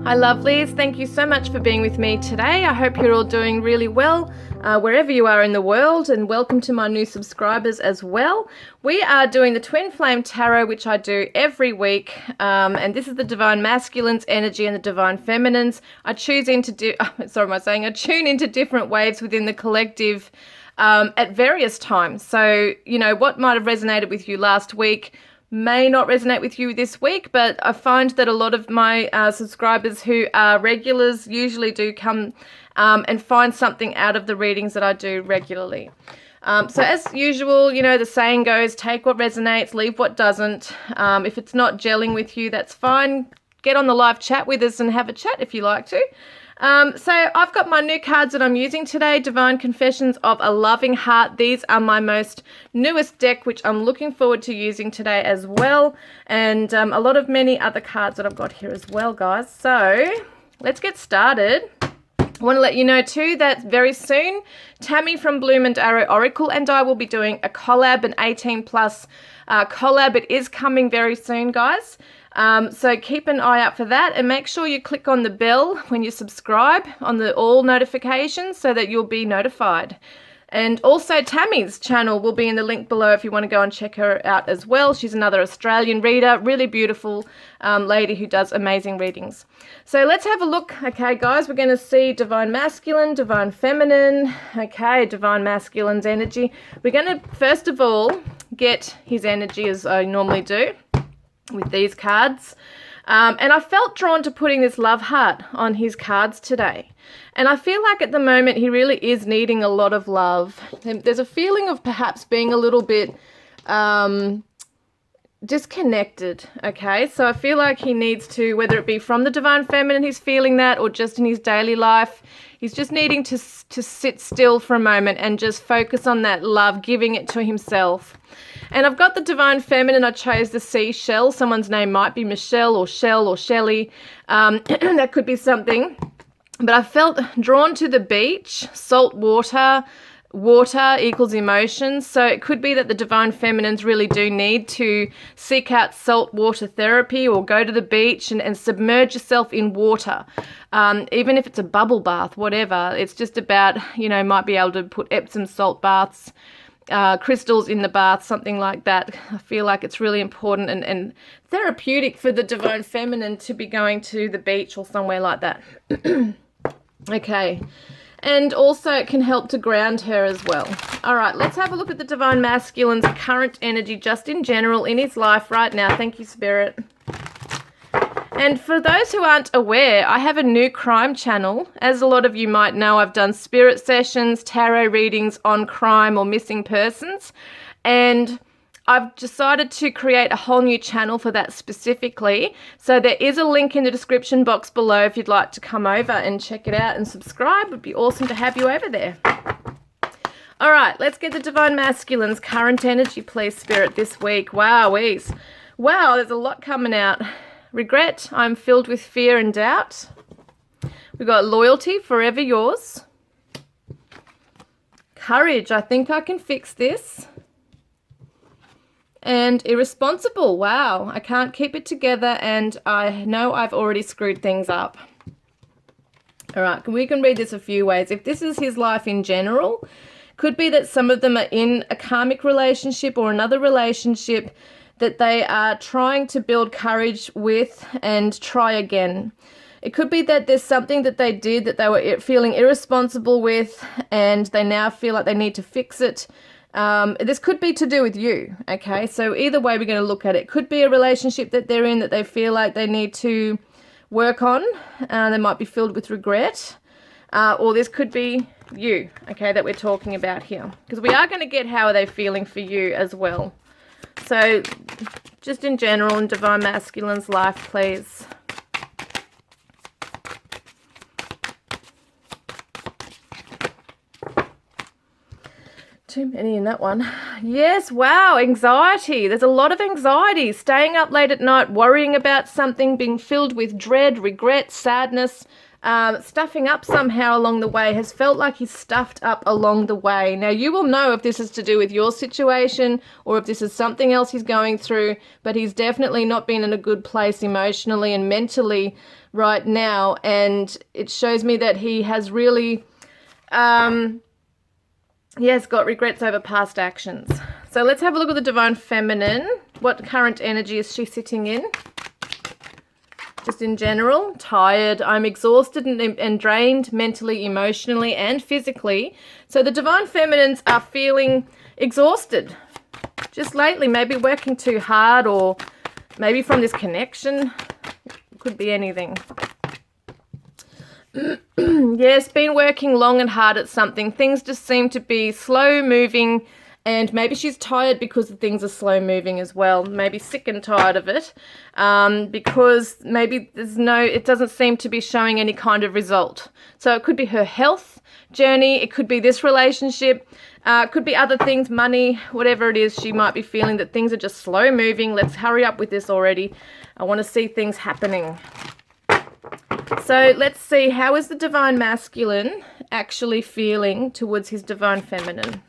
Hi lovelies, thank you so much for being with me today. I hope you're all doing really well wherever you are in the world, and welcome to my new subscribers as well. We are doing the Twin Flame Tarot, which I do every week, and this is the Divine Masculine's energy and the Divine Feminine's. I tune into different waves within the collective at various times. So, you know, what might have resonated with you last week may not resonate with you this week, but I find that a lot of my subscribers who are regulars usually do come and find something out of the readings that I do regularly. So as usual, you know, the saying goes, take what resonates, leave what doesn't. If it's not gelling with you, that's fine. Get on the live chat with us and have a chat if you like to. So I've got my new cards that I'm using today, Divine Confessions of a Loving Heart. These are my most newest deck, which I'm looking forward to using today as well. And a lot of many other cards that I've got here as well, guys. So let's get started. I want to let you know too that very soon, Tammy from Bloom and Arrow Oracle and I will be doing a collab, an 18 plus collab. It is coming very soon, guys. So keep an eye out for that, and make sure you click on the bell when you subscribe on the all notifications so that you'll be notified. And also Tammy's channel will be in the link below if you want to go and check her out as well. She's another Australian reader, really beautiful lady who does amazing readings. So let's have a look. Okay, guys, we're going to see Divine Masculine, Divine Feminine. Okay, Divine Masculine's energy. We're going to, first of all, get his energy as I normally do with these cards. And I felt drawn to putting this love heart on his cards today. And I feel like at the moment he really is needing a lot of love. And there's a feeling of perhaps being a little bit disconnected, okay? So I feel like he needs to, whether it be from the Divine Feminine, he's feeling that, or just in his daily life, he's just needing to sit still for a moment and just focus on that love, giving it to himself. And I've got the Divine Feminine. I chose the seashell. Someone's name might be Michelle or Shell or Shelley. That could be something. But I felt drawn to the beach, salt water. Water equals emotions. So it could be that the Divine Feminines really do need to seek out salt water therapy or go to the beach and submerge yourself in water. Even if it's a bubble bath, whatever. It's just about, you know, might be able to put Epsom salt baths, crystals in the bath, something like that. I feel like it's really important and therapeutic for the Divine Feminine to be going to the beach or somewhere like that. Okay. And also it can help to ground her as well. All right, let's have a look at the Divine Masculine's current energy just in general in his life right now. Thank you, Spirit. And for those who aren't aware, I have a new crime channel. As a lot of you might know, I've done spirit sessions, tarot readings on crime or missing persons. And I've decided to create a whole new channel for that specifically. So there is a link in the description box below if you'd like to come over and check it out and subscribe. It would be awesome to have you over there. All right, let's get the Divine Masculine's current energy, please, Spirit, this week. Wow-wees. Wow, there's a lot coming out. Regret, I'm filled with fear and doubt. We've got loyalty, forever yours. Courage, I think I can fix this. And irresponsible, wow, I can't keep it together and I know I've already screwed things up. All right, we can read this a few ways. If this is his life in general, could be that some of them are in a karmic relationship or another relationship that they are trying to build courage with and try again. It could be that there's something that they did that they were feeling irresponsible with and they now feel like they need to fix it. This could be to do with you, okay? So either way we're going to look at it. Could be a relationship that they're in that they feel like they need to work on. They might be filled with regret. Or this could be you, okay, that we're talking about here. Because we are going to get how are they feeling for you as well. So just in general in Divine Masculine's life, please. Too many in that one. Yes, wow, anxiety. There's a lot of anxiety. Staying up late at night, worrying about something, being filled with dread, regret, sadness, stuffing up somehow along the way, has felt like he's stuffed up along the way. Now, you will know if this is to do with your situation or if this is something else he's going through, but he's definitely not been in a good place emotionally and mentally right now, and it shows me that he has really, he has got regrets over past actions. So let's have a look at the Divine Feminine. What current energy is she sitting in? Just in general, tired. I'm exhausted and drained mentally, emotionally, and physically. So the Divine Feminines are feeling exhausted just lately, maybe working too hard, or maybe from this connection. Could be anything. Yes, been working long and hard at something. Things just seem to be slow moving, and maybe she's tired because things are slow moving as well. Maybe sick and tired of it, because maybe it doesn't seem to be showing any kind of result. So it could be her health journey. It could be this relationship. It could be other things, money, whatever it is. She might be feeling that things are just slow moving. Let's hurry up with this already. I want to see things happening. So let's see, how is the Divine Masculine actually feeling towards his Divine Feminine?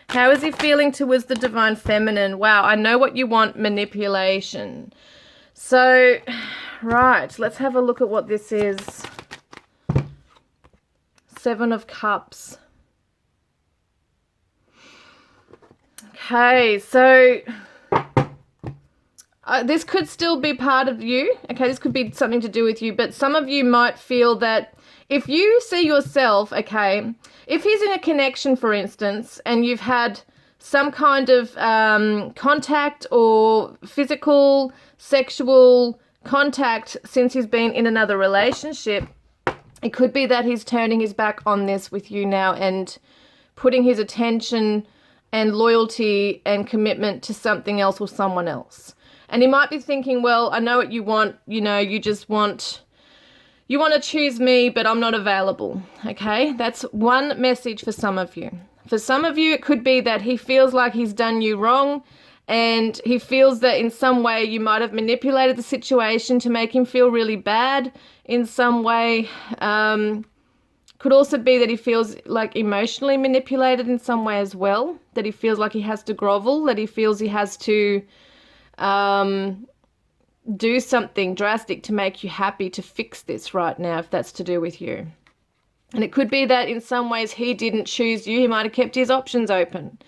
How is he feeling towards the Divine Feminine? Wow, I know what you want, manipulation. So, right, let's have a look at what this is. 7 of Cups. Okay, so this could still be part of you. Okay, this could be something to do with you, but some of you might feel that if you see yourself, okay, if he's in a connection, for instance, and you've had some kind of contact or physical, sexual contact since he's been in another relationship, it could be that he's turning his back on this with you now and putting his attention and loyalty and commitment to something else or someone else. And he might be thinking, well, I know what you want, you know, you want to choose me, but I'm not available, okay? That's one message for some of you. For some of you, it could be that he feels like he's done you wrong, and he feels that in some way you might have manipulated the situation to make him feel really bad in some way. Could also be that he feels like emotionally manipulated in some way as well, that he feels like he has to grovel, that he feels he has to do something drastic to make you happy, to fix this right now, if that's to do with you. And it could be that in some ways he didn't choose you. He might have kept his options open.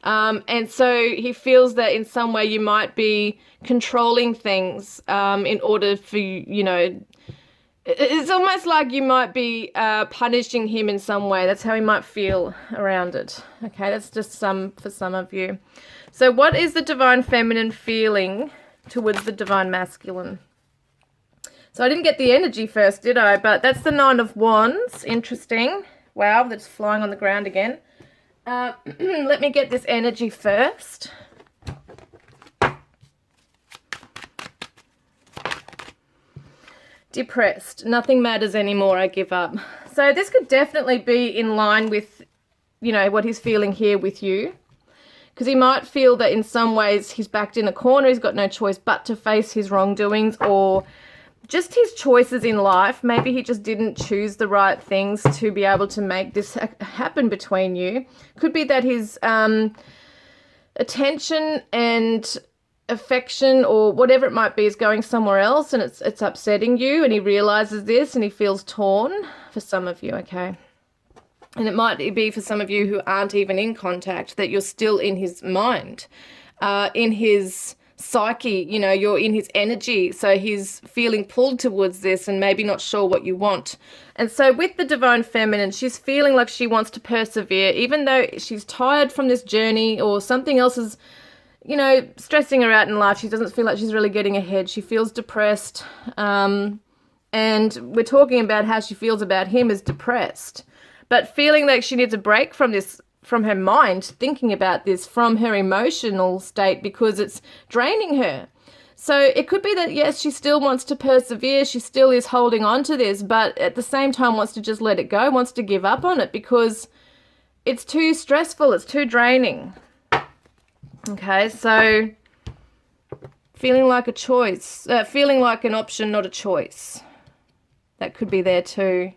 And so he feels that in some way you might be controlling things in order for, you know, it's almost like you might be punishing him in some way. That's how he might feel around it. Okay, that's just for some of you. So what is the Divine Feminine feeling towards the Divine Masculine? So I didn't get the energy first, did I? But that's the 9 of Wands. Interesting. Wow, that's flying on the ground again. Let me get this energy first. Depressed. Nothing matters anymore. I give up. So this could definitely be in line with, you know, what he's feeling here with you. Because he might feel that in some ways he's backed in a corner. He's got no choice but to face his wrongdoings, or just his choices in life. Maybe he just didn't choose the right things to be able to make this happen between you. Could be that his attention and affection or whatever it might be is going somewhere else, and it's upsetting you, and he realizes this and he feels torn, for some of you, okay? And it might be for some of you who aren't even in contact, that you're still in his mind, in his psyche, you know, you're in his energy. So he's feeling pulled towards this and maybe not sure what you want. And so with the Divine Feminine, she's feeling like she wants to persevere, even though she's tired from this journey or something else is, you know, stressing her out in life. She doesn't feel like she's really getting ahead. She feels depressed. And we're talking about how she feels about him as depressed. But feeling like she needs a break from this, from her mind, thinking about this, from her emotional state, because it's draining her. So it could be that, yes, she still wants to persevere. She still is holding on to this, but at the same time wants to just let it go, wants to give up on it because it's too stressful. It's too draining. Okay, so feeling like a choice, feeling like an option, not a choice. That could be there too.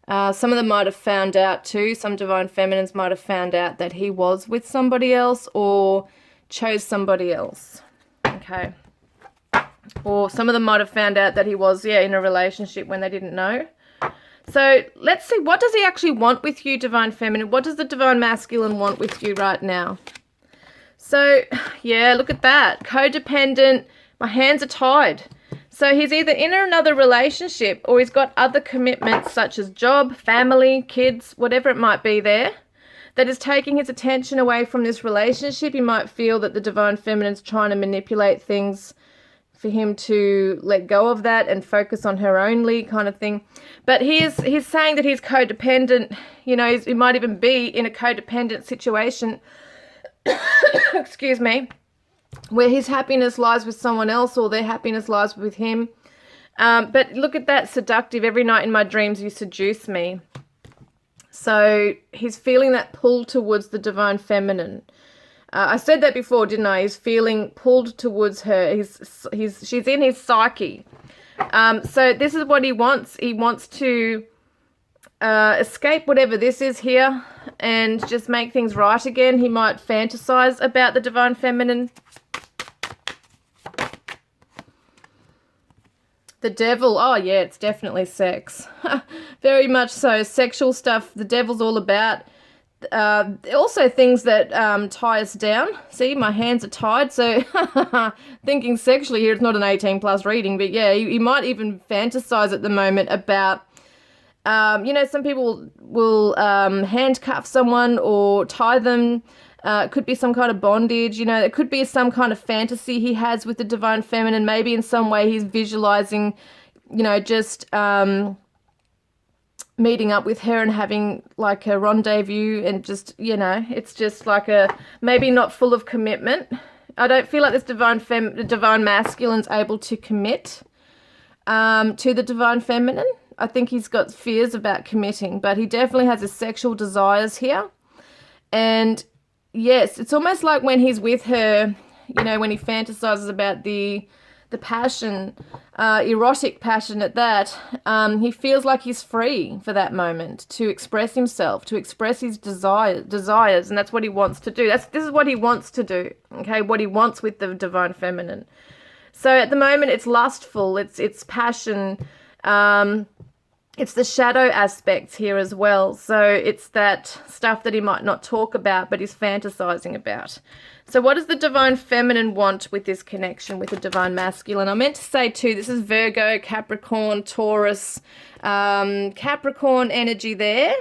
Some of them might have found out too. Some divine feminines might have found out that he was with somebody else or chose somebody else. Okay. Or some of them might have found out that he was, in a relationship when they didn't know. So let's see, what does he actually want with you, divine feminine? What does the divine masculine want with you right now? So, yeah, look at that. Codependent. My hands are tied. So he's either in another relationship or he's got other commitments such as job, family, kids, whatever it might be there, that is taking his attention away from this relationship. He might feel that the divine feminine's trying to manipulate things for him to let go of that and focus on her only kind of thing. But he's saying that he's codependent. You know, he might even be in a codependent situation, excuse me, where his happiness lies with someone else or their happiness lies with him. But look at that, seductive. Every night in my dreams you seduce me. So he's feeling that pull towards the divine feminine. I said that before, didn't I? He's feeling pulled towards her. She's in his psyche. So this is what he wants. He wants to escape whatever this is here and just make things right again. He might fantasize about the divine feminine. The devil, oh yeah, it's definitely sex. Very much so. Sexual stuff, the devil's all about. Also things that tie us down. See, my hands are tied, so thinking sexually here, it's not an 18 plus reading, but yeah, you might even fantasize at the moment about, some people will handcuff someone or tie them. It could be some kind of bondage, it could be some kind of fantasy he has with the divine feminine. Maybe in some way he's visualizing, just meeting up with her and having like a rendezvous and just, it's just like maybe not full of commitment. I don't feel like this divine masculine's able to commit to the divine feminine. I think he's got fears about committing, but he definitely has his sexual desires here. And yes, it's almost like when he's with her, when he fantasizes about the passion, erotic passion at that, he feels like he's free for that moment to express himself, to express his desires, and that's what he wants to do. This is what he wants to do, okay, what he wants with the divine feminine. So at the moment it's lustful, it's passion, it's the shadow aspects here as well. So it's that stuff that he might not talk about, but he's fantasizing about. So what does the divine feminine want with this connection with the divine masculine? I meant to say too, this is Virgo, Capricorn, Taurus, Capricorn energy there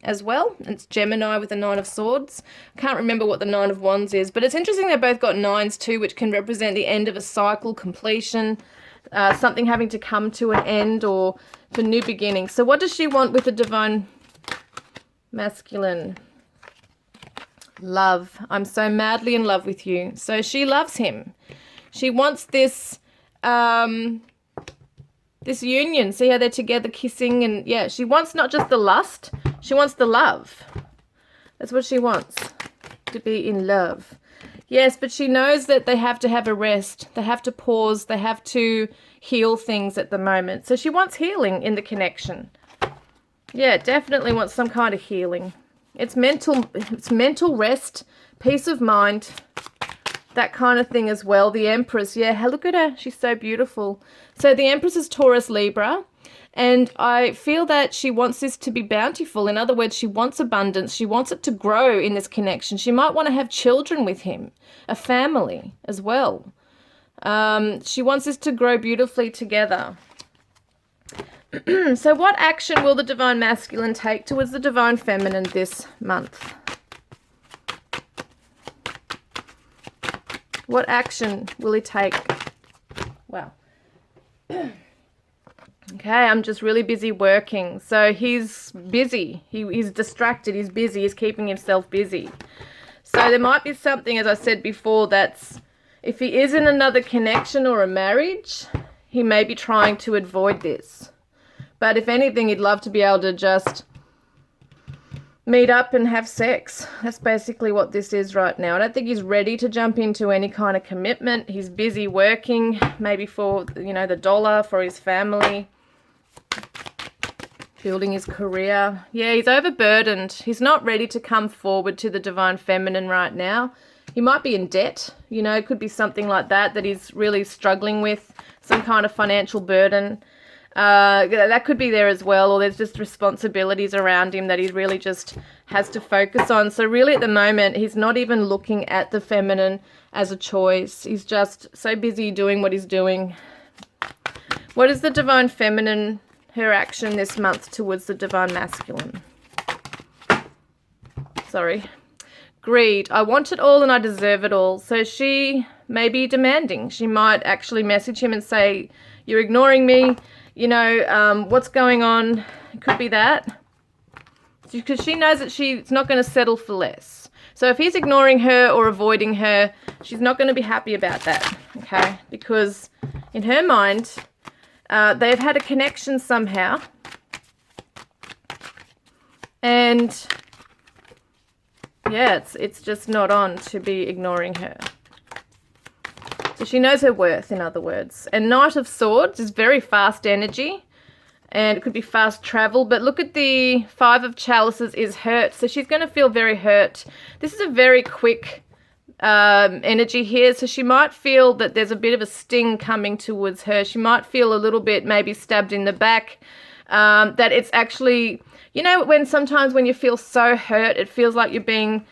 as well. It's Gemini with the Nine of Swords. I can't remember what the Nine of Wands is, but it's interesting they've both got nines too, which can represent the end of a cycle, completion, something having to come to an end or for new beginnings. So what does she want with the divine masculine? Love. I'm so madly in love with you. So she loves him. She wants this this union. See how they're together kissing, and yeah, she wants not just the lust, she wants the love. That's what she wants, to be in love. Yes, but she knows that they have to have a rest. They have to pause. They have to heal things at the moment. So she wants healing in the connection. Yeah, definitely wants some kind of healing. It's mental rest, peace of mind, that kind of thing as well. The Empress, yeah, look at her. She's so beautiful. So the Empress is Taurus, Libra, and I feel that she wants this to be bountiful. In other words, she wants abundance. She wants it to grow in this connection. She might want to have children with him, a family as well. She wants this to grow beautifully together. So what action will the divine masculine take towards the divine feminine this month? What action will he take? Wow. Okay, I'm just really busy working. So he's busy. He's distracted. He's busy. He's keeping himself busy. So there might be something, as I said before, that's, if he is in another connection or a marriage, he may be trying to avoid this. But if anything, he'd love to be able to just meet up and have sex. That's basically what this is right now. I don't think he's ready to jump into any kind of commitment. He's busy working, maybe for, the dollar, for his family. Building his career. Yeah, he's overburdened. He's not ready to come forward to the divine feminine right now. He might be in debt. You know, it could be something like that he's really struggling with, some kind of financial burden. That could be there as well, or there's just responsibilities around him that he really just has to focus on. So really at the moment, he's not even looking at the feminine as a choice. He's just so busy doing what he's doing. What is the divine feminine, her action this month towards the divine masculine? Sorry. Greed. I want it all and I deserve it all. So she may be demanding. She might actually message him and say, you're ignoring me. You know, what's going on? It could be that. Because she knows that she's not going to settle for less. So if he's ignoring her or avoiding her, she's not going to be happy about that, okay? Because in her mind, they've had a connection somehow. And yeah, it's just not on to be ignoring her. So she knows her worth, in other words. And Knight of Swords is very fast energy. And it could be fast travel. But look at the Five of Chalices is hurt. So she's going to feel very hurt. This is a very quick energy here. So she might feel that there's a bit of a sting coming towards her. She might feel a little bit maybe stabbed in the back. That it's actually, you know, when sometimes when you feel so hurt, it feels like you're being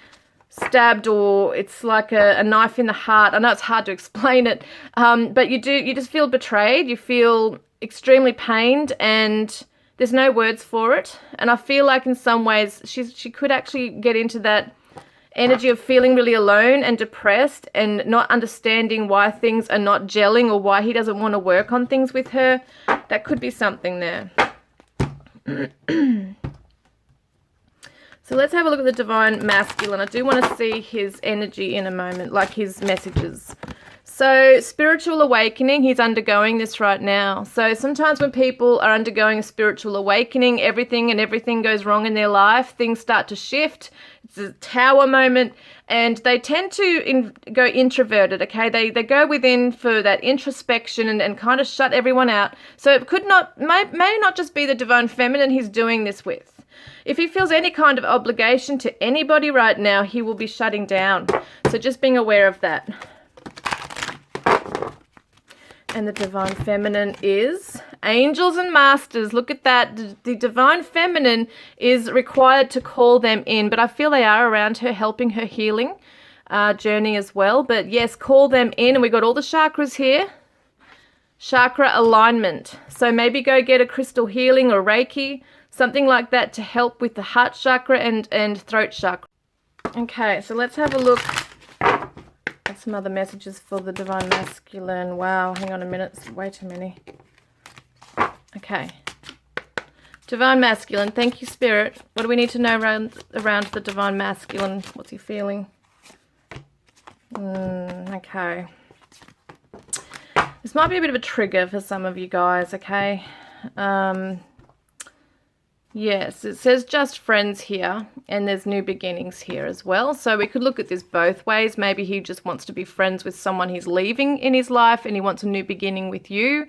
stabbed, or it's like a knife in the heart. I know it's hard to explain it, but you just feel betrayed. You feel extremely pained, and there's no words for it. And I feel like in some ways she could actually get into that energy of feeling really alone and depressed and not understanding why things are not gelling or why he doesn't want to work on things with her. That could be something there. So let's have a look at the divine masculine. I do want to see his energy in a moment, like his messages. So spiritual awakening, he's undergoing this right now. So sometimes when people are undergoing a spiritual awakening, everything goes wrong in their life. Things start to shift. It's a tower moment, and they tend to go introverted, okay? They go within for that introspection and kind of shut everyone out. So it may not just be the divine feminine he's doing this with. If he feels any kind of obligation to anybody right now, he will be shutting down. So just being aware of that. And the divine feminine is angels and masters. Look at that. The divine feminine is required to call them in, but I feel they are around her, helping her healing journey as well. But yes, call them in. And we got all the chakras here. Chakra alignment. So maybe go get a crystal healing or Reiki, something like that, to help with the heart chakra and throat chakra. Okay, so let's have a look at some other messages for the divine masculine. Wow, hang on a minute. It's way too many. Okay. Divine masculine. Thank you, Spirit. What do we need to know around the divine masculine? What's he feeling? Okay. This might be a bit of a trigger for some of you guys, okay? Yes, it says just friends here, and there's new beginnings here as well. So we could look at this both ways. Maybe he just wants to be friends with someone he's leaving in his life and he wants a new beginning with you.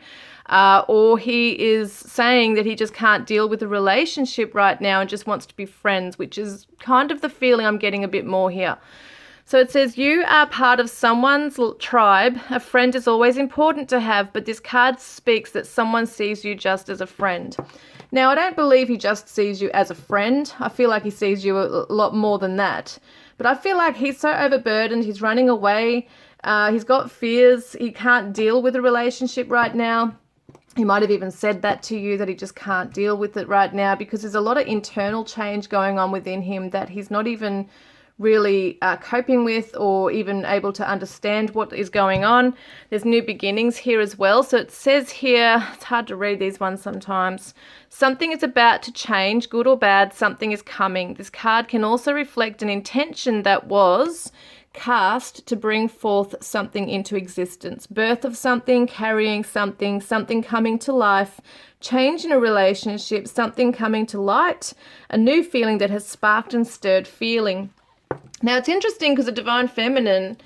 Or he is saying that he just can't deal with a relationship right now and just wants to be friends, which is kind of the feeling I'm getting a bit more here. So it says, you are part of someone's tribe. A friend is always important to have, but this card speaks that someone sees you just as a friend. Now, I don't believe he just sees you as a friend. I feel like he sees you a lot more than that. But I feel like he's so overburdened. He's running away. He's got fears. He can't deal with a relationship right now. He might have even said that to you, that he just can't deal with it right now, because there's a lot of internal change going on within him that he's not even really coping with or even able to understand what is going on. There's new beginnings here as well. So it says here, it's hard to read these ones sometimes, something is about to change, good or bad, something is coming. This card can also reflect an intention that was cast to bring forth something into existence. Birth of something, carrying something, something coming to life, change in a relationship, something coming to light, a new feeling that has sparked and stirred feeling. Now, it's interesting because the divine feminine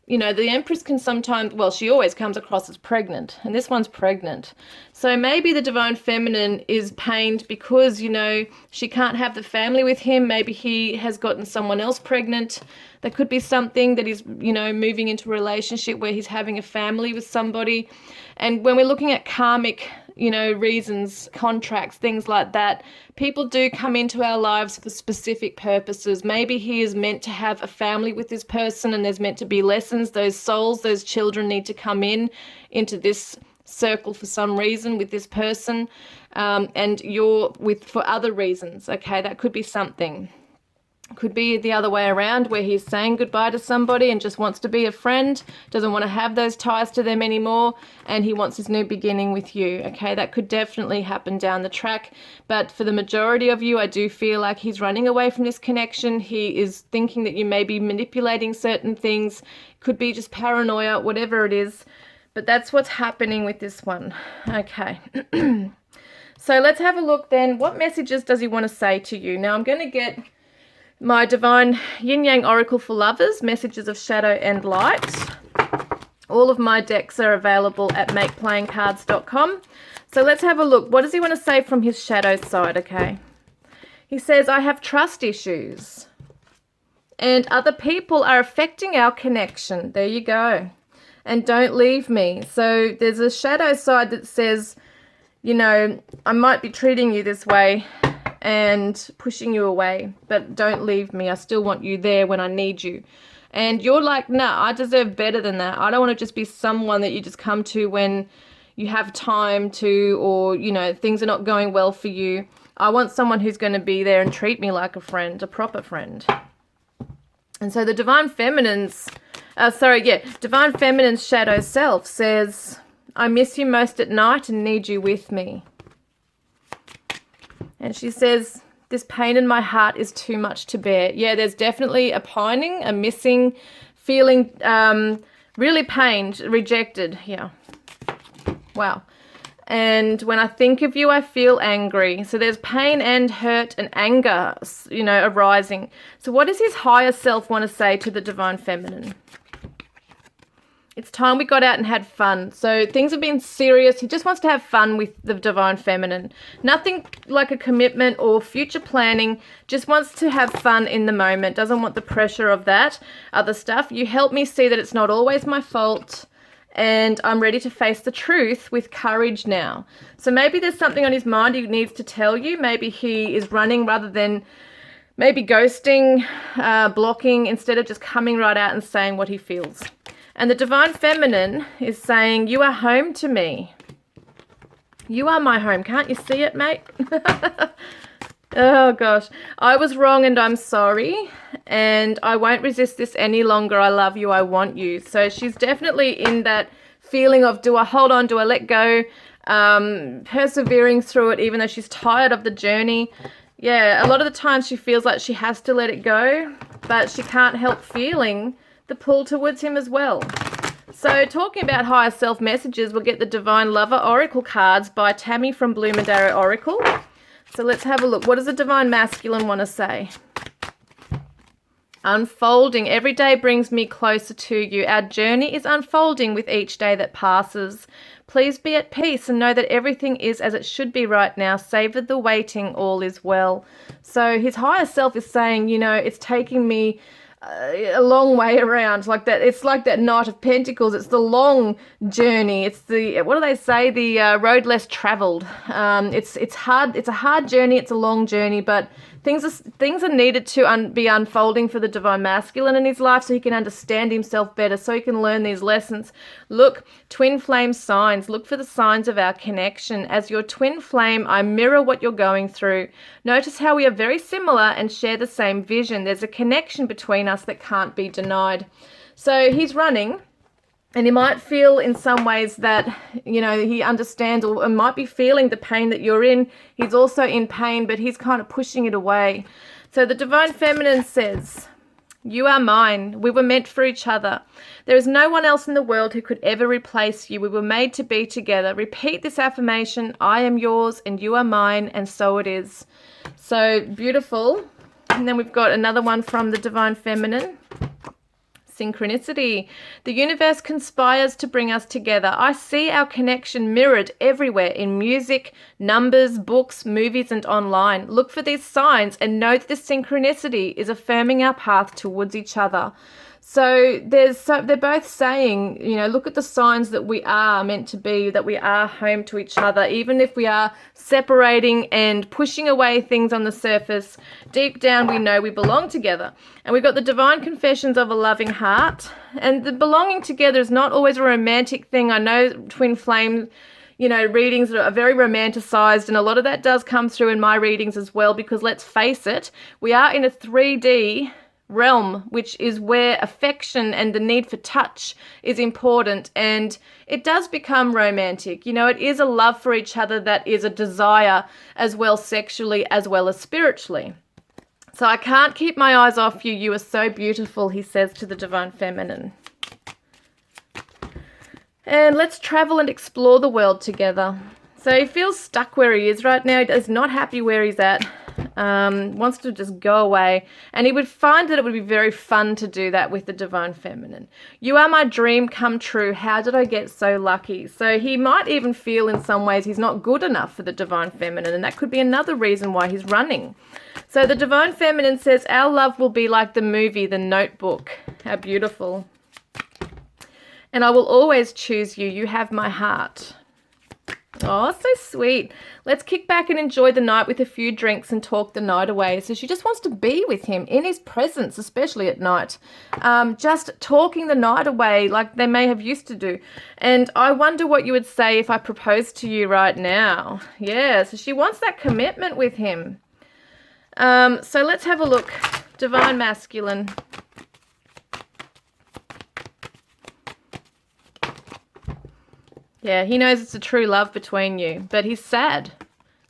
you know, the Empress can sometimes, well, she always comes across as pregnant, and this one's pregnant. So maybe the Divine Feminine is pained because, you know, she can't have the family with him. Maybe he has gotten someone else pregnant. There could be something that he's, you know, moving into a relationship where he's having a family with somebody. And when we're looking at karmic, you know, reasons, contracts, things like that, people do come into our lives for specific purposes. Maybe he is meant to have a family with this person, and there's meant to be lessons. Those souls, those children need to come into this circle for some reason with this person, and you're with for other reasons. Okay, that could be something. Could be the other way around, where he's saying goodbye to somebody and just wants to be a friend, doesn't want to have those ties to them anymore, and he wants his new beginning with you. Okay, that could definitely happen down the track. But for the majority of you, I do feel like he's running away from this connection. He is thinking that you may be manipulating certain things. Could be just paranoia, whatever it is. But that's what's happening with this one. Okay. So let's have a look then. What messages does he want to say to you? Now I'm going to get my Divine Yin Yang Oracle for Lovers, Messages of Shadow and Light. All of my decks are available at makeplayingcards.com. So let's have a look. What does he want to say from his shadow side, okay? He says, I have trust issues, and other people are affecting our connection. There you go. And don't leave me. So there's a shadow side that says, you know, I might be treating you this way and pushing you away, but don't leave me. I still want you there when I need you. And you're like, nah, I deserve better than that. I don't want to just be someone that you just come to when you have time to, or, you know, things are not going well for you. I want someone who's going to be there and treat me like a friend, a proper friend. And so the Divine Feminine's, Divine Feminine's shadow self says, I miss you most at night and need you with me. And she says, this pain in my heart is too much to bear. Yeah, there's definitely a pining, a missing, feeling really pained, rejected. Yeah. Wow. And when I think of you, I feel angry. So there's pain and hurt and anger, you know, arising. So what does his higher self want to say to the Divine Feminine? It's time we got out and had fun. So things have been serious. He just wants to have fun with the Divine Feminine. Nothing like a commitment or future planning. Just wants to have fun in the moment. Doesn't want the pressure of that other stuff. You help me see that it's not always my fault, and I'm ready to face the truth with courage now. So maybe there's something on his mind he needs to tell you. Maybe he is running rather than maybe ghosting, blocking, instead of just coming right out and saying what he feels. And the Divine Feminine is saying, you are home to me. You are my home. Can't you see it, mate? Oh, gosh. I was wrong and I'm sorry. And I won't resist this any longer. I love you. I want you. So she's definitely in that feeling of, do I hold on? Do I let go? Persevering through it, even though she's tired of the journey. Yeah, a lot of the time she feels like she has to let it go, but she can't help feeling the pull towards him as well. So talking about higher self messages, we'll get the Divine Lover Oracle cards by Tammy from Blue Madero Oracle. So let's have a look. What does the Divine Masculine want to say? Unfolding. Every day brings me closer to you. Our journey is unfolding with each day that passes. Please be at peace and know that everything is as it should be right now. Savor the waiting. All is well. So his higher self is saying, you know, it's taking me a long way around, like that. It's like that Knight of Pentacles. It's the long journey. It's the, what do they say, the road less traveled. It's hard. It's a hard journey. It's a long journey, but things are needed to be unfolding for the Divine Masculine in his life, so he can understand himself better, so he can learn these lessons. Look, twin flame signs. Look for the signs of our connection. As your twin flame, I mirror what you're going through. Notice how we are very similar and share the same vision. There's a connection between us that can't be denied. So he's running, and he might feel in some ways that, you know, he understands, or might be feeling the pain that you're in. He's also in pain, but he's kind of pushing it away. So the Divine Feminine says, you are mine. We were meant for each other. There is no one else in the world who could ever replace you. We were made to be together. Repeat this affirmation. I am yours and you are mine, and so it is. So beautiful. And then we've got another one from the Divine Feminine. Synchronicity. The universe conspires to bring us together. I see our connection mirrored everywhere in music, numbers, books, movies, and online. Look for these signs and know that this synchronicity is affirming our path towards each other. So they're both saying, you know, look at the signs that we are meant to be, that we are home to each other, even if we are separating and pushing away things on the surface. Deep down, we know we belong together. And we've got the divine confessions of a loving heart. And the belonging together is not always a romantic thing. I know twin flame, you know, readings are very romanticized, and a lot of that does come through in my readings as well, because let's face it, we are in a 3D realm, which is where affection and the need for touch is important, and it does become romantic. You know, it is a love for each other that is a desire as well sexually as well as spiritually. So I can't keep my eyes off you. You are so beautiful, he says to the divine feminine. And let's travel and explore the world together. So he feels stuck where he is right now. He is not happy where he's at. Wants to just go away, and he would find that it would be very fun to do that with the divine feminine. You are my dream come true. How did I get so lucky? So he might even feel in some ways he's not good enough for the divine feminine, and that could be another reason why he's running. So the divine feminine says, our love will be like the movie The Notebook. How beautiful. And I will always choose you. You have my heart. Oh, so sweet. Let's kick back and enjoy the night with a few drinks and talk the night away. So she just wants to be with him in his presence, especially at night. Just talking the night away like they may have used to do. And I wonder what you would say if I proposed to you right now. Yeah, so she wants that commitment with him. So let's have a look. Divine masculine. Yeah, he knows it's a true love between you, but he's sad.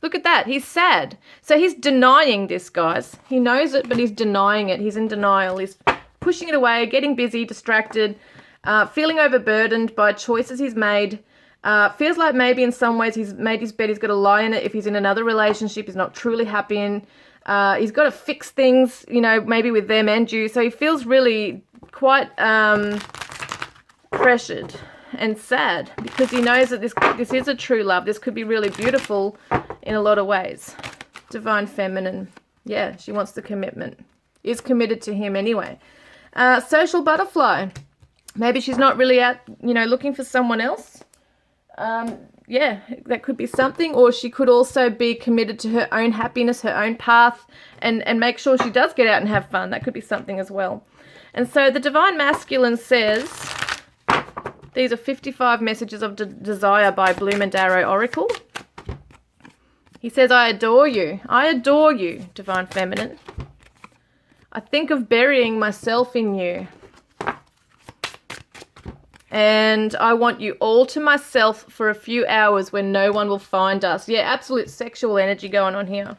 Look at that. He's sad. So he's denying this, guys. He knows it, but he's denying it. He's in denial. He's pushing it away, getting busy, distracted, feeling overburdened by choices he's made. Feels like maybe in some ways he's made his bed, he's got to lie in it. If he's in another relationship he's not truly happy in. He's got to fix things, you know, maybe with them and you. So he feels really quite pressured and sad, because he knows that this is a true love. This could be really beautiful in a lot of ways. Divine feminine. Yeah, she wants the commitment. Is committed to him anyway. Social butterfly. Maybe she's not really out, you know, looking for someone else. Yeah, that could be something. Or she could also be committed to her own happiness, her own path, and make sure she does get out and have fun. That could be something as well. And so the divine masculine says, these are 55 messages of desire by Bloom and Darrow Oracle. He says, I adore you. I adore you, divine feminine. I think of burying myself in you. And I want you all to myself for a few hours when no one will find us. Yeah, absolute sexual energy going on here.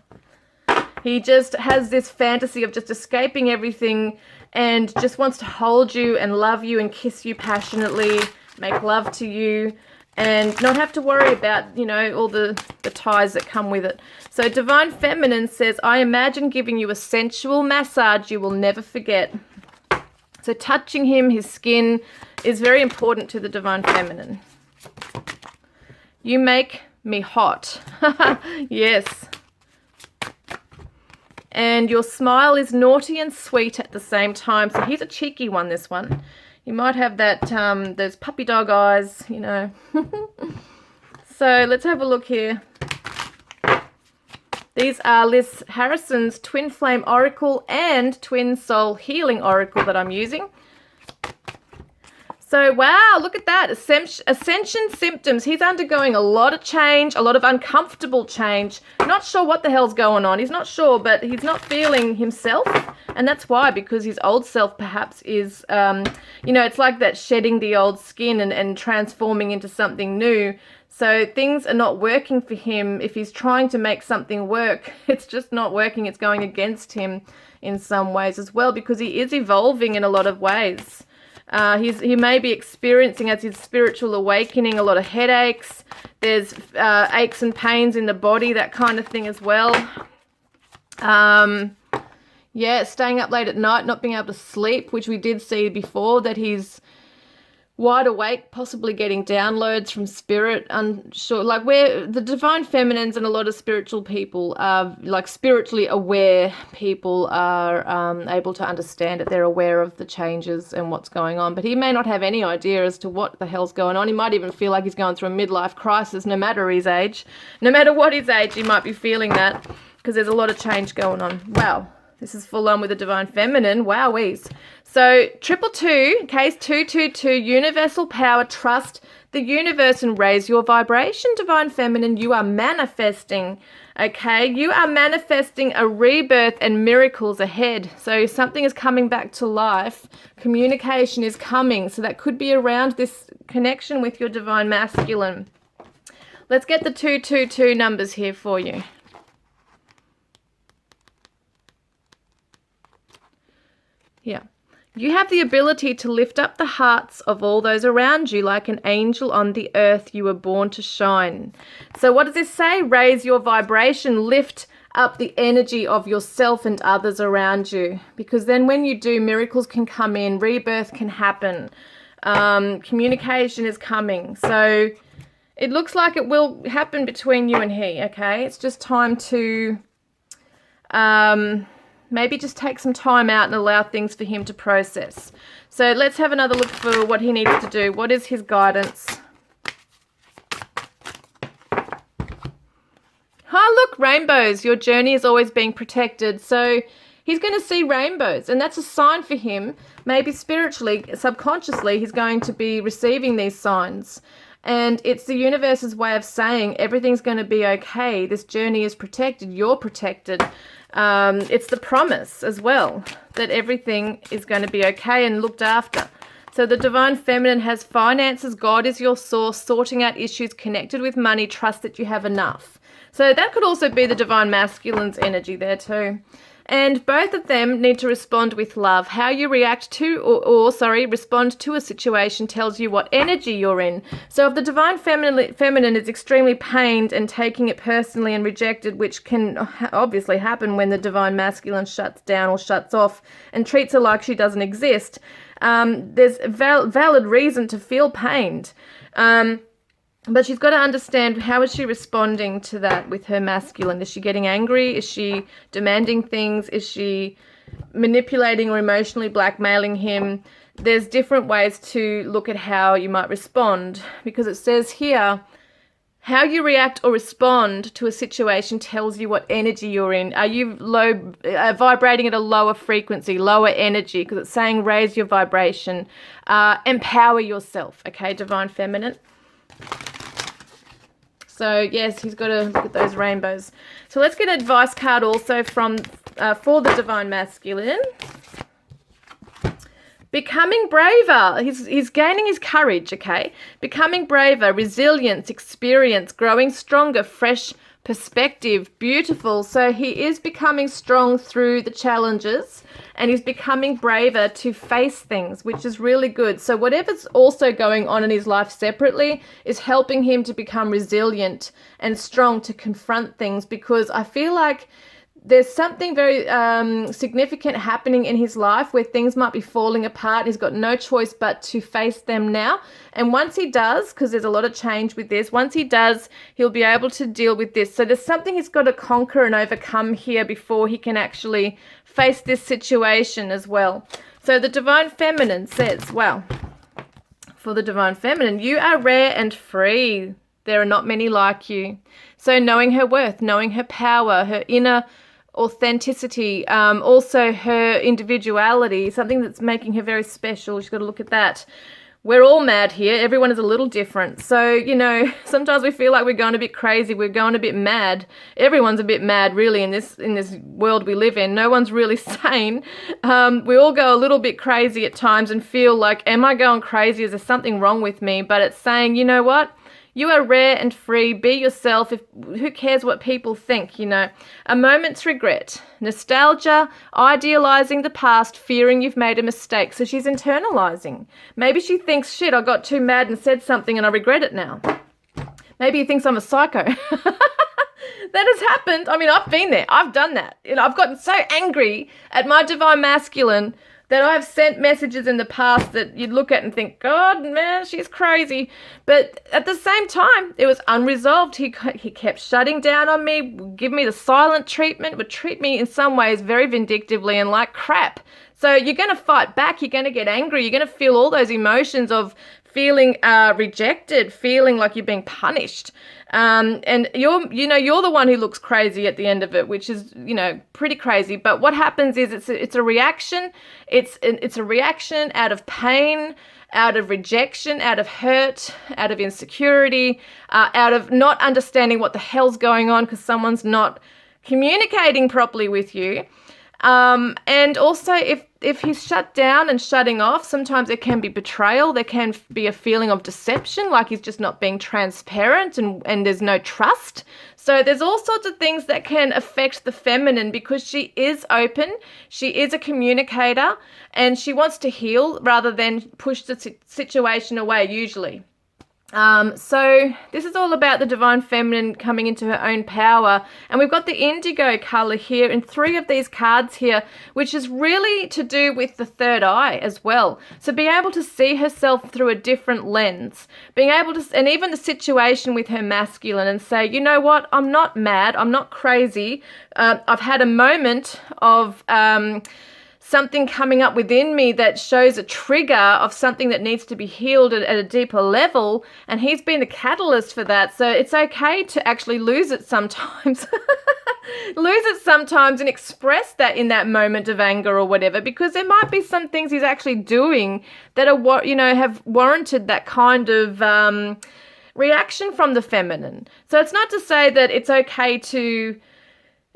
He just has this fantasy of just escaping everything and just wants to hold you and love you and kiss you passionately, make love to you, and not have to worry about, you know, all the ties that come with it. So divine feminine says, I imagine giving you a sensual massage you will never forget. So touching him, his skin, is very important to the divine feminine. You make me hot. Yes. And your smile is naughty and sweet at the same time. So he's a cheeky one, this one. You might have that, those puppy dog eyes, you know. So let's have a look here. These are Liz Harrison's Twin Flame Oracle and Twin Soul Healing Oracle that I'm using. So, wow, look at that. Ascension symptoms. He's undergoing a lot of change, a lot of uncomfortable change. Not sure what the hell's going on. He's not sure, but he's not feeling himself. And that's why, because his old self perhaps is, you know, it's like that shedding the old skin and transforming into something new. So things are not working for him. If he's trying to make something work, it's just not working. It's going against him in some ways as well, because he is evolving in a lot of ways. He may be experiencing, as his spiritual awakening, a lot of headaches. There's aches and pains in the body, that kind of thing as well. Yeah, staying up late at night, not being able to sleep, which we did see before, that he's wide awake, possibly getting downloads from spirit, unsure. Like, where the divine feminines and a lot of spiritual people are, like, spiritually aware people are able to understand it. They're aware of the changes and what's going on, but he may not have any idea as to what the hell's going on. He might even feel like he's going through a midlife crisis, no matter his age. No matter what his age, he might be feeling that, because there's a lot of change going on. Wow. This is full on with the divine feminine. Wowies. So 222, case 222, universal power, trust the universe and raise your vibration, divine feminine. You are manifesting, okay? You are manifesting a rebirth and miracles ahead. So something is coming back to life. Communication is coming. So that could be around this connection with your divine masculine. Let's get the 222 numbers here for you. Yeah. You have the ability to lift up the hearts of all those around you like an angel on the earth. You were born to shine. So what does this say? Raise your vibration, lift up the energy of yourself and others around you. Because then when you do, miracles can come in, rebirth can happen, communication is coming. So it looks like it will happen between you and he, okay? It's just time to maybe just take some time out and allow things for him to process. So let's have another look for what he needs to do. What is his guidance? Hi, look, rainbows. Your journey is always being protected. So he's going to see rainbows, and that's a sign for him. Maybe spiritually, subconsciously, he's going to be receiving these signs. And it's the universe's way of saying everything's going to be okay. This journey is protected. You're protected. It's the promise as well that everything is going to be okay and looked after. So the divine feminine has finances. God is your source, sorting out issues connected with money. Trust that you have enough. So that could also be the divine masculine's energy there too. And both of them need to respond with love. How you react to respond to a situation tells you what energy you're in. So if the divine feminine is extremely pained and taking it personally and rejected, which can obviously happen when the divine masculine shuts down or shuts off and treats her like she doesn't exist, there's valid reason to feel pained. But she's got to understand, how is she responding to that with her masculine? Is she getting angry? Is she demanding things? Is she manipulating or emotionally blackmailing him? There's different ways to look at how you might respond, because it says here, how you react or respond to a situation tells you what energy you're in. Are you vibrating at a lower frequency, lower energy? Because it's saying raise your vibration, empower yourself, okay, divine feminine. So, yes, he's got to look at those rainbows. So let's get an advice card also from for the divine masculine. Becoming braver. He's gaining his courage, okay? Becoming braver, resilience, experience, growing stronger, fresh perspective, beautiful. So he is becoming strong through the challenges, and he's becoming braver to face things, which is really good. So whatever's also going on in his life separately is helping him to become resilient and strong to confront things, because I feel like there's something very significant happening in his life where things might be falling apart. He's got no choice but to face them now. And once he does, because there's a lot of change with this, once he does, he'll be able to deal with this. So there's something he's got to conquer and overcome here before he can actually face this situation as well. So the divine feminine says, well, for the divine feminine, you are rare and free. There are not many like you. So knowing her worth, knowing her power, her inner authenticity, also her individuality, something that's making her very special. She's got to look at that. We're all mad here. Everyone is a little different. So, you know, sometimes we feel like we're going a bit crazy. We're going a bit mad. Everyone's a bit mad, really, in this world we live in. No one's really sane. We all go a little bit crazy at times and feel like, am I going crazy? Is there something wrong with me? But it's saying, you know what? You are rare and free. Be yourself. Who cares what people think, you know? A moment's regret, nostalgia, idealizing the past, fearing you've made a mistake. So she's internalizing. Maybe she thinks, shit, I got too mad and said something and I regret it now. Maybe he thinks I'm a psycho. That has happened. I mean, I've been there. I've done that. I've gotten so angry at my divine masculine that I've sent messages in the past that you'd look at and think, God, man, she's crazy. But at the same time, it was unresolved. He kept shutting down on me, would give me the silent treatment, would treat me in some ways very vindictively and like crap. So you're going to fight back. You're going to get angry. You're going to feel all those emotions of feeling rejected, feeling like you're being punished. And you're the one who looks crazy at the end of it, which is, pretty crazy. But what happens is it's a reaction. It's a reaction out of pain, out of rejection, out of hurt, out of insecurity, out of not understanding what the hell's going on because someone's not communicating properly with you. And also if he's shut down and shutting off, sometimes there can be betrayal. There can be a feeling of deception, like he's just not being transparent and there's no trust. So there's all sorts of things that can affect the feminine because she is open, she is a communicator, and she wants to heal rather than push the situation away usually. So this is all about the divine feminine coming into her own power, and we've got the indigo color here in 3 of these cards here, which is really to do with the third eye as well. So being able to see herself through a different lens, being able to, and even the situation with her masculine, and say, you know what, I'm not mad, I'm not crazy, I've had a moment of something coming up within me that shows a trigger of something that needs to be healed at a deeper level, and he's been the catalyst for that. So it's okay to actually lose it sometimes. And express that in that moment of anger or whatever, because there might be some things he's actually doing that are, have warranted that kind of reaction from the feminine. So it's not to say that it's okay to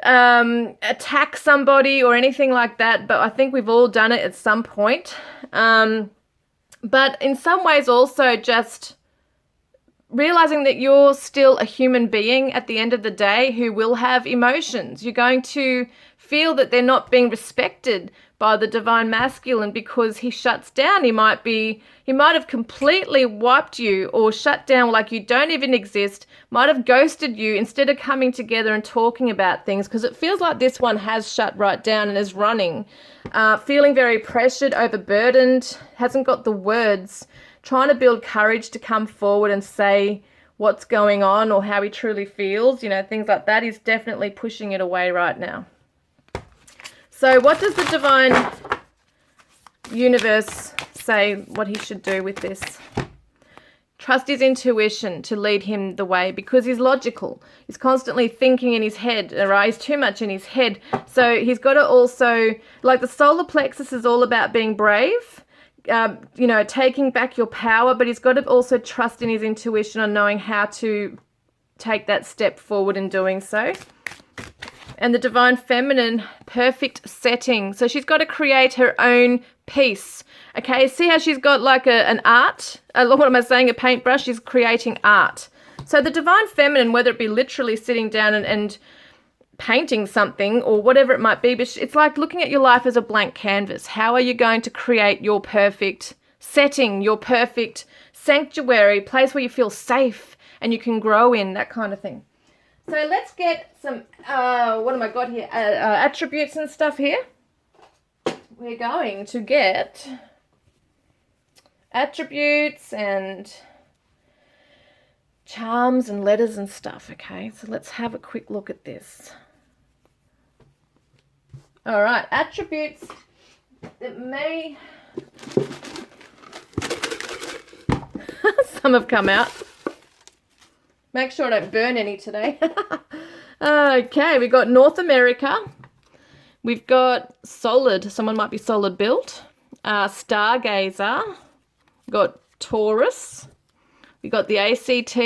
attack somebody or anything like that, but I think we've all done it at some point. But in some ways also just realizing that you're still a human being at the end of the day who will have emotions. You're going to feel that they're not being respected by the divine masculine because he shuts down. He might have completely wiped you or shut down like you don't even exist, might have ghosted you instead of coming together and talking about things, because it feels like this one has shut right down and is running, feeling very pressured, overburdened, hasn't got the words, trying to build courage to come forward and say what's going on or how he truly feels, things like that. He's definitely pushing it away right now. So what does the divine universe say what he should do with this? Trust his intuition to lead him the way, because he's logical. He's constantly thinking in his head, right? He's too much in his head. So he's got to also, like the solar plexus is all about being brave, taking back your power, but he's got to also trust in his intuition on knowing how to take that step forward in doing so. And the divine feminine, perfect setting. So she's got to create her own piece. Okay, see how she's got like an art? What am I saying? A paintbrush? She's creating art. So the divine feminine, whether it be literally sitting down and painting something or whatever it might be, but it's like looking at your life as a blank canvas. How are you going to create your perfect setting, your perfect sanctuary, place where you feel safe and you can grow in, that kind of thing. So let's get some, what have I got here? Attributes and stuff here. We're going to get attributes and charms and letters and stuff, okay? So let's have a quick look at this. All right, attributes that may... Some have come out. Make sure I don't burn any today. Okay, we've got North America. We've got solid. Someone might be solid built. Stargazer. We've got Taurus. We've got the ACT.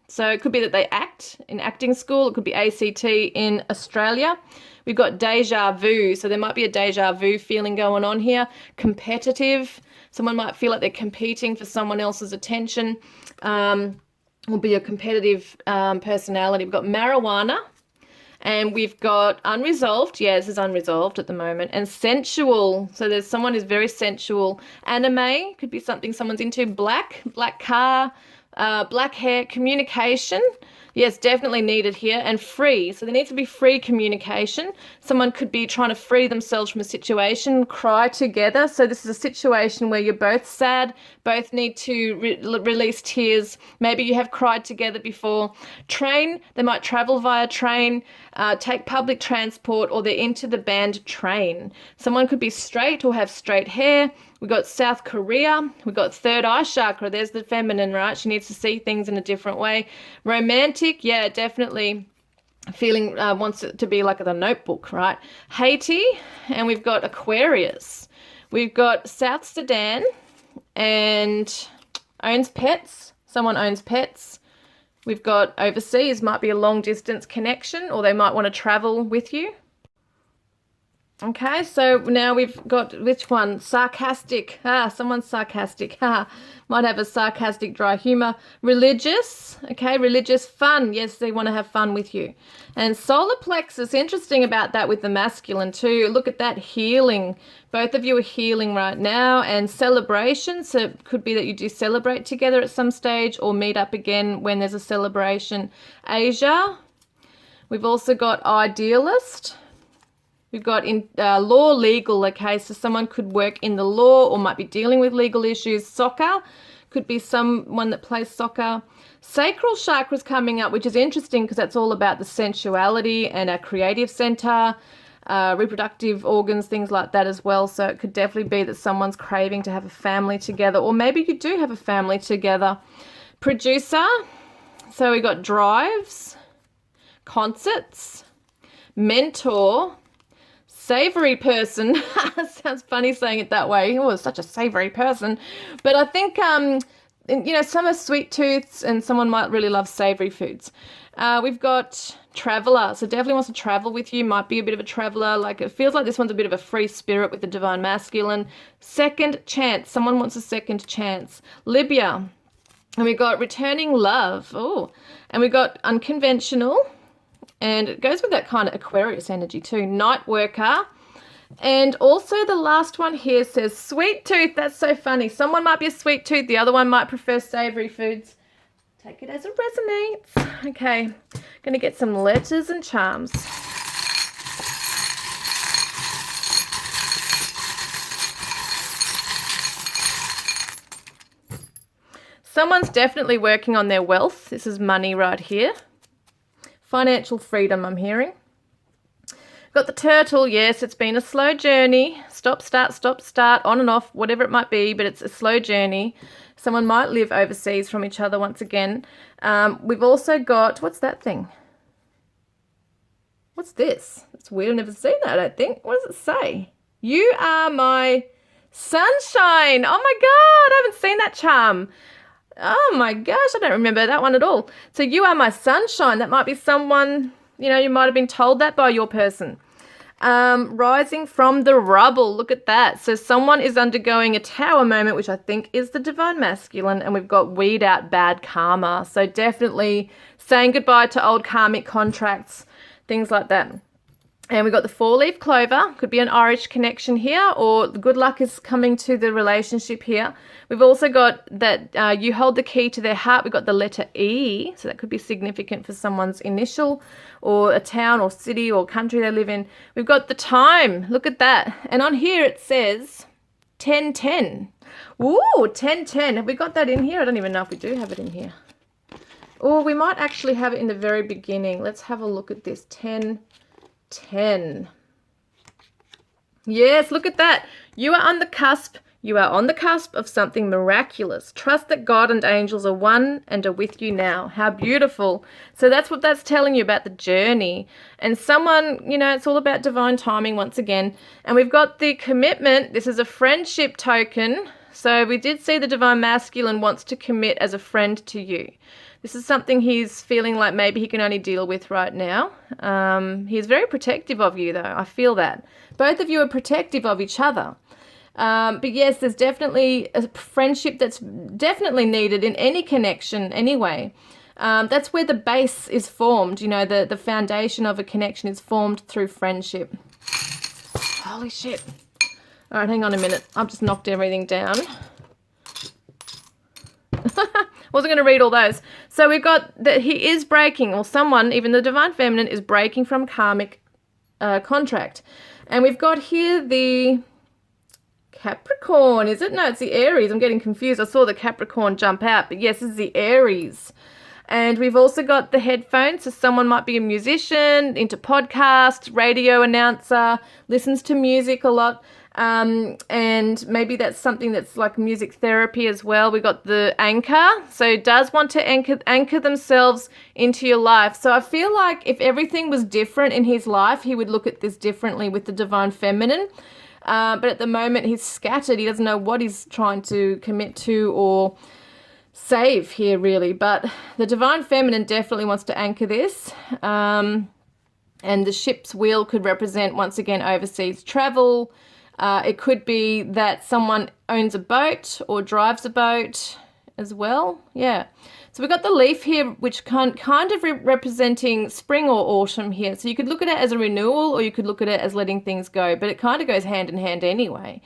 So it could be that they act in acting school. It could be ACT in Australia. We've got deja vu. So there might be a deja vu feeling going on here. Competitive. Someone might feel like they're competing for someone else's attention. Will be a competitive personality. We've got marijuana, and we've got unresolved. Yeah, this is unresolved at the moment. And sensual. So there's someone who's very sensual. Anime could be something someone's into. Black car, Black hair, communication. Yes, definitely needed here. And free. So there needs to be free communication. Someone could be trying to free themselves from a situation, cry together. So this is a situation where you're both sad, both need to release tears. Maybe you have cried together before. Train, they might travel via train, take public transport, or they're into the band Train. Someone could be straight or have straight hair. We got South Korea. We got third eye chakra. There's the feminine, right? She needs to see things in a different way. Romantic, yeah, definitely feeling wants it to be like the Notebook, right? Haiti, and we've got Aquarius. We've got South Sudan and owns pets. Someone owns pets. We've got overseas, might be a long distance connection, or they might want to travel with you. Okay, so now we've got which one? Sarcastic. Someone's sarcastic. Might have a sarcastic, dry humor. Religious. Okay, religious. Fun. Yes, they want to have fun with you. And solar plexus. Interesting about that with the masculine too. Look at that, healing. Both of you are healing right now. And celebration. So it could be that you do celebrate together at some stage or meet up again when there's a celebration. Asia. We've also got idealist. We've got in law, legal, okay, so someone could work in the law or might be dealing with legal issues. Soccer, could be someone that plays soccer. Sacral chakra's coming up, which is interesting because that's all about the sensuality and our creative center, reproductive organs, things like that as well. So it could definitely be that someone's craving to have a family together, or maybe you do have a family together. Producer, so we got drives, concerts, mentor, savory person. Sounds funny saying it that way. Oh, such a savory person. But I think, some are sweet tooths and someone might really love savory foods. We've got traveler. So definitely wants to travel with you. Might be a bit of a traveler. Like it feels like this one's a bit of a free spirit with the divine masculine. Second chance. Someone wants a second chance. Libya. And we got returning love. Oh, and we got unconventional. And it goes with that kind of Aquarius energy too. Night worker. And also the last one here says sweet tooth. That's so funny. Someone might be a sweet tooth. The other one might prefer savory foods. Take it as it resonates. Okay. Going to get some letters and charms. Someone's definitely working on their wealth. This is money right here. Financial freedom, I'm hearing. Got the turtle. Yes, it's been a slow journey. Stop, start, on and off, whatever it might be, but it's a slow journey. Someone might live overseas from each other once again. We've also got, what's that thing? What's this? It's weird. I've never seen that, I don't think. What does it say? You are my sunshine. Oh my God, I haven't seen that charm. Oh my gosh, I don't remember that one at all. So you are my sunshine. That might be someone, you might have been told that by your person. Rising from the rubble. Look at that. So someone is undergoing a tower moment, which I think is the divine masculine, and we've got weed out bad karma. So definitely saying goodbye to old karmic contracts, things like that. And we've got the four-leaf clover. Could be an Irish connection here, or the good luck is coming to the relationship here. We've also got that you hold the key to their heart. We've got the letter E, so that could be significant for someone's initial, or a town or city or country they live in. We've got the time. Look at that. And on here it says 1010. Ooh, 1010. Have we got that in here? I don't even know if we do have it in here. Or we might actually have it in the very beginning. Let's have a look at this. 10. Yes, look at that. You are on the cusp. You are on the cusp of something miraculous. Trust that God and angels are one and are with you now. How beautiful. So that's what that's telling you about the journey. And someone, it's all about divine timing once again. And we've got the commitment. This is a friendship token. So we did see the divine masculine wants to commit as a friend to you. This is something he's feeling like maybe he can only deal with right now. He's very protective of you, though. I feel that. Both of you are protective of each other. But yes, there's definitely a friendship that's definitely needed in any connection anyway. That's where the base is formed. The foundation of a connection is formed through friendship. Holy shit. All right, hang on a minute. I've just knocked everything down. Wasn't going to read all those. So we've got that he is breaking, or someone, even the divine feminine, is breaking from karmic contract. And we've got here the Capricorn, is it? No, it's the Aries. I'm getting confused. I saw the Capricorn jump out, but yes, this is the Aries. And we've also got the headphones, so someone might be a musician, into podcasts, radio announcer, listens to music a lot, and maybe that's something that's like music therapy as well. We got the anchor, so does want to anchor themselves into your life. So I feel like if everything was different in his life, he would look at this differently with the divine feminine. But at the moment, he's scattered. He doesn't know what he's trying to commit to or save here, really. But the divine feminine definitely wants to anchor this. And the ship's wheel could represent, once again, overseas travel. It could be that someone owns a boat or drives a boat as well. Yeah. So we've got the leaf here, which kind of representing spring or autumn here. So you could look at it as a renewal, or you could look at it as letting things go, but it kind of goes hand in hand anyway.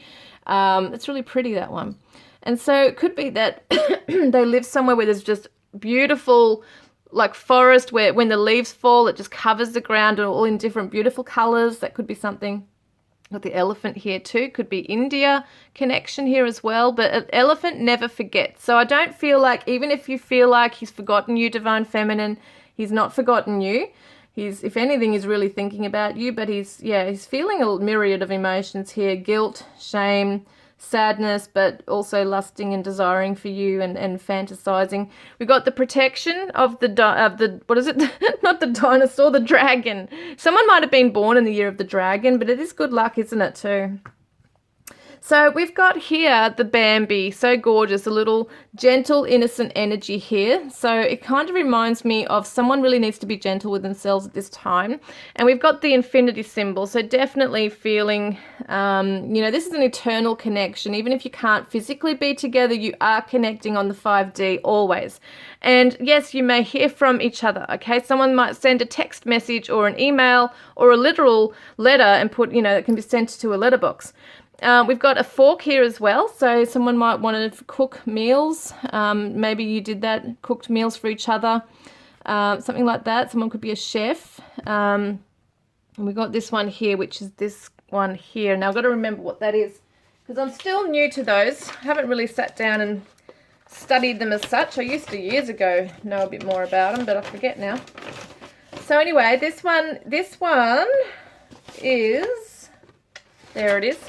It's really pretty, that one. And so it could be that they live somewhere where there's just beautiful, like forest, where when the leaves fall, it just covers the ground all in different beautiful colors. That could be something. Got the elephant here too. Could be India connection here as well. But an elephant never forgets. So I don't feel like, even if you feel like he's forgotten you, divine feminine, he's not forgotten you. He's, if anything, he's really thinking about you. But he's feeling a myriad of emotions here: guilt, shame, sadness, but also lusting and desiring for you and fantasizing. We've got the protection of the what is it? Not the dinosaur, the dragon. Someone might have been born in the year of the dragon, but it is good luck, isn't it, too? So we've got here the Bambi, so gorgeous, a little gentle, innocent energy here. So it kind of reminds me of someone really needs to be gentle with themselves at this time. And we've got the infinity symbol, so definitely feeling, this is an eternal connection. Even if you can't physically be together, you are connecting on the 5D always. And yes, you may hear from each other, okay? Someone might send a text message or an email or a literal letter and put, it can be sent to a letterbox. We've got a fork here as well, so someone might want to cook meals. Maybe you did that, cooked meals for each other, something like that. Someone could be a chef. And we've got this one here, which is this one here. Now, I've got to remember what that is, because I'm still new to those. I haven't really sat down and studied them as such. I used to years ago know a bit more about them, but I forget now. So anyway, this one is, there it is.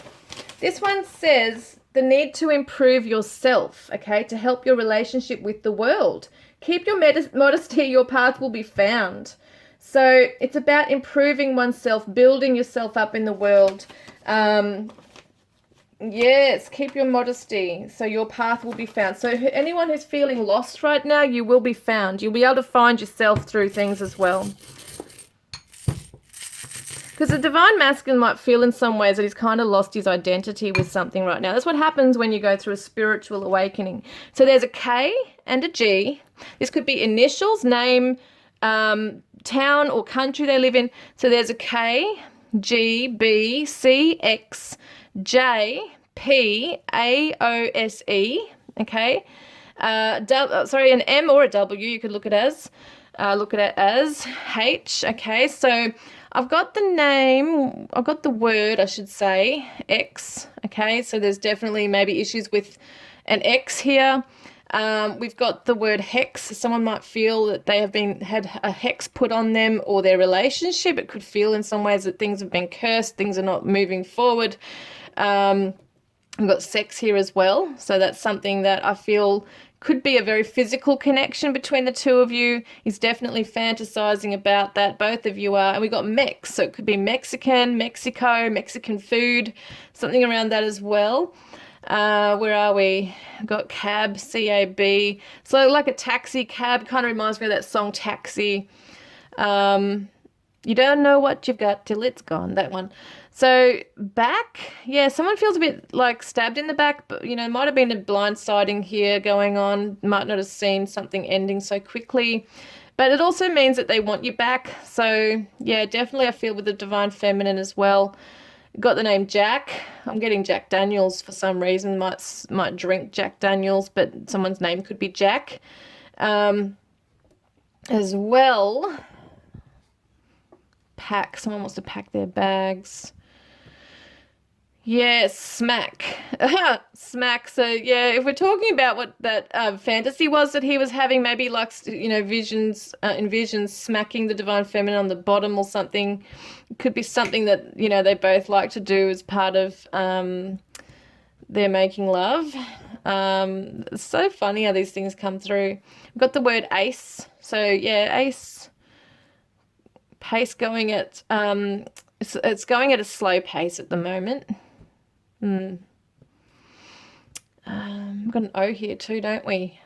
This one says the need to improve yourself, okay, to help your relationship with the world. Keep your modesty, your path will be found. So it's about improving oneself, building yourself up in the world. Yes, keep your modesty, so your path will be found. So anyone who's feeling lost right now, you will be found. You'll be able to find yourself through things as well. Because the divine masculine might feel in some ways that he's kind of lost his identity with something right now. That's what happens when you go through a spiritual awakening. So there's a K and a G. This could be initials, name, town or country they live in. So there's a K, G, B, C, X, J, P, A, O, S, E. Okay. An M or a W. You could look at it as H. Okay. So I've got the word, I should say, X, okay? So there's definitely maybe issues with an X here. We've got the word hex. Someone might feel that they have had a hex put on them or their relationship. It could feel in some ways that things have been cursed, things are not moving forward. We've got sex here as well. So that's something that I feel could be a very physical connection between the two of you. He's definitely fantasizing about that. Both of you are. And we got Mex. So it could be Mexican, Mexico, Mexican food, something around that as well. Where are we? We've got cab, C-A-B. So like a taxi cab, kind of reminds me of that song Taxi. You don't know what you've got till it's gone, that one. So back, yeah, someone feels a bit like stabbed in the back, but, might have been a blindsiding here going on, might not have seen something ending so quickly. But it also means that they want you back. So, yeah, definitely I feel with the divine feminine as well. Got the name Jack. I'm getting Jack Daniels for some reason. Might drink Jack Daniels, but someone's name could be Jack. As well, pack. Someone wants to pack their bags. Yeah, smack. Smack. So, yeah, if we're talking about what that fantasy was that he was having, maybe like, you know, visions, envisions smacking the divine feminine on the bottom or something. It could be something that, you know, they both like to do as part of their making love. It's so funny how these things come through. We've got the word ace. So, yeah, ace. Pace going at, it's going at a slow pace at the moment. We've got an O here too, don't we?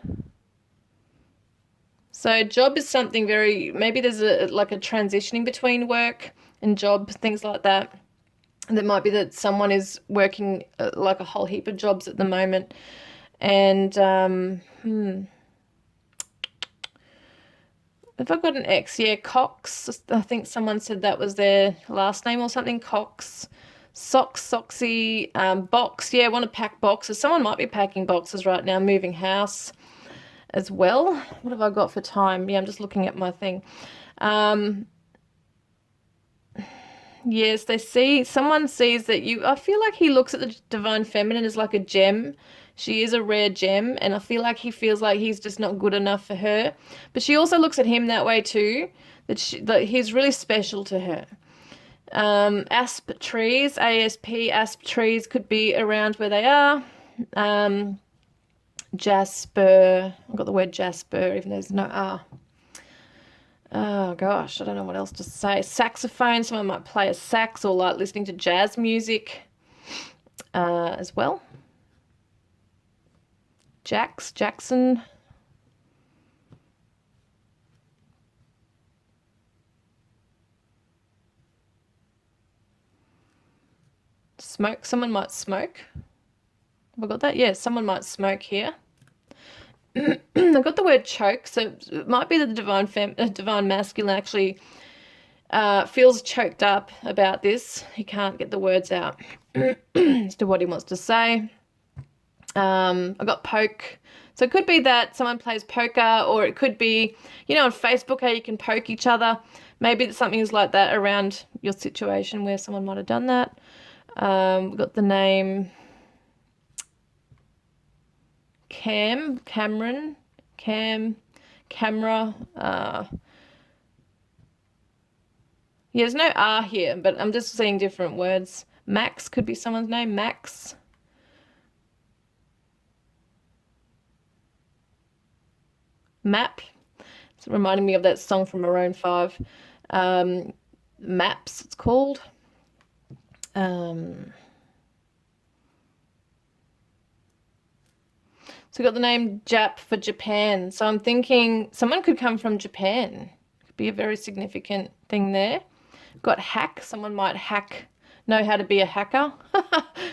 So job is something very, maybe there's like a transitioning between work and job, things like that. And it might be that someone is working like a whole heap of jobs at the moment. And have I got an X? Yeah, Cox. I think someone said that was their last name or something. Cox. Socks, Soxy, box. Yeah, want to pack boxes. Someone might be packing boxes right now, moving house as well. What have I got for time? Yeah, I'm just looking at my thing. Yes, someone sees that I feel like he looks at the divine feminine as like a gem. She is a rare gem, and I feel like he feels like he's just not good enough for her. But she also looks at him that way too, that he's really special to her. Asp trees, ASP, asp trees could be around where they are. Jasper, I've got the word Jasper, even though there's no R. Oh gosh, I don't know what else to say. Saxophone, someone might play a sax or like listening to jazz music as well. Jackson. Smoke, someone might smoke. Have I got that? Yeah, someone might smoke here. I've got the word choke, so it might be that the divine masculine actually feels choked up about this. He can't get the words out as to what he wants to say. I've got poke. So it could be that someone plays poker, or it could be, you know, on Facebook how you can poke each other. Maybe something is like that around your situation where someone might have done that. We've got the name Cameron, Camera. Yeah, there's no R here, but I'm just seeing different words. Max could be someone's name, Max. Map. It's reminding me of that song from Maroon 5. Maps, it's called. So we got the name Jap for Japan. So I'm thinking someone could come from Japan. Could be a very significant thing there. Got hack. Someone might know how to be a hacker.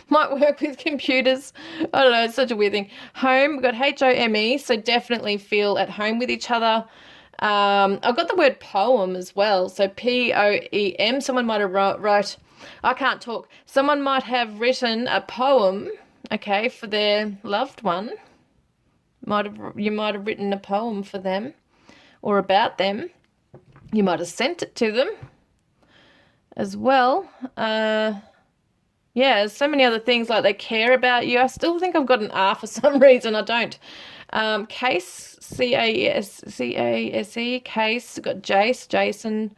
Might work with computers. I don't know. It's such a weird thing. Home. We've got HOME. So definitely feel at home with each other. I've got the word poem as well. So POEM. Someone might have wrote. I can't talk. Someone might have written a poem, okay, for their loved one. You might have written a poem for them or about them. You might have sent it to them as well. Yeah, so many other things like they care about you. I still think I've got an R for some reason. I don't. Case, C-A-S-E, case. Got Jason.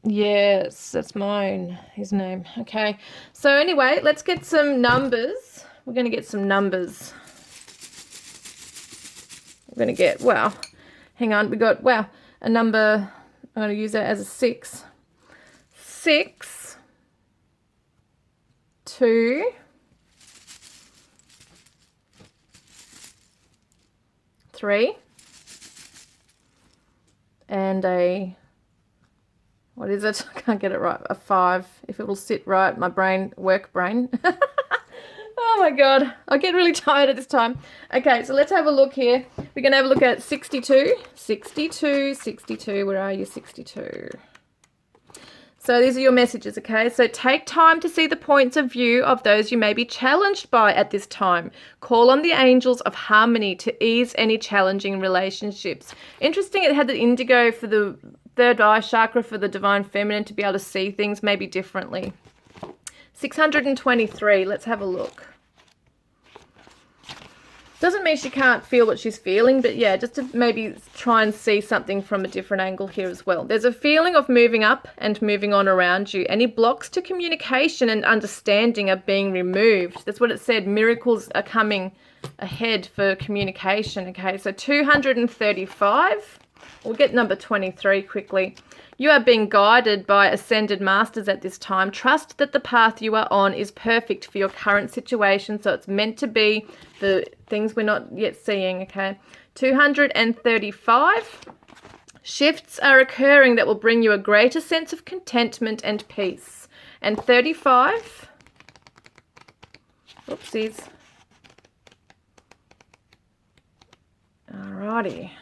Yes, that's mine, his name. Okay, so anyway, let's get some numbers. We're going to get some numbers. We're going to get, wow, hang on, we got, wow, a number, I'm going to use that as a 6. 6, 2, 3, and a, what is it? I can't get it right. A 5. If it will sit right, my work brain. Oh my God. I get really tired at this time. Okay, so let's have a look here. We're going to have a look at 62. 62. Where are you, 62? So these are your messages, okay? So take time to see the points of view of those you may be challenged by at this time. Call on the angels of harmony to ease any challenging relationships. Interesting, it had the indigo for the third eye chakra for the divine feminine to be able to see things maybe differently. 623, let's have a look. Doesn't mean she can't feel what she's feeling, but yeah, just to maybe try and see something from a different angle here as well. There's a feeling of moving up and moving on around you. Any blocks to communication and understanding are being removed. That's what it said. Miracles are coming ahead for communication. Okay, so 235. We'll get number 23 quickly. You are being guided by ascended masters at this time. Trust that the path you are on is perfect for your current situation. So it's meant to be the things we're not yet seeing, okay? 235. Shifts are occurring that will bring you a greater sense of contentment and peace. And 35. Oopsies. Alrighty.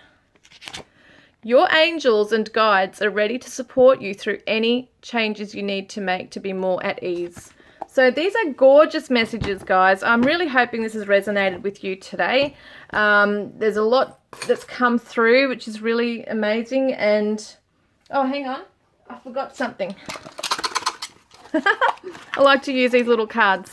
Your angels and guides are ready to support you through any changes you need to make to be more at ease. So these are gorgeous messages, guys. I'm really hoping this has resonated with you today. There's a lot that's come through, which is really amazing. And, oh, hang on. I forgot something. I like to use these little cards.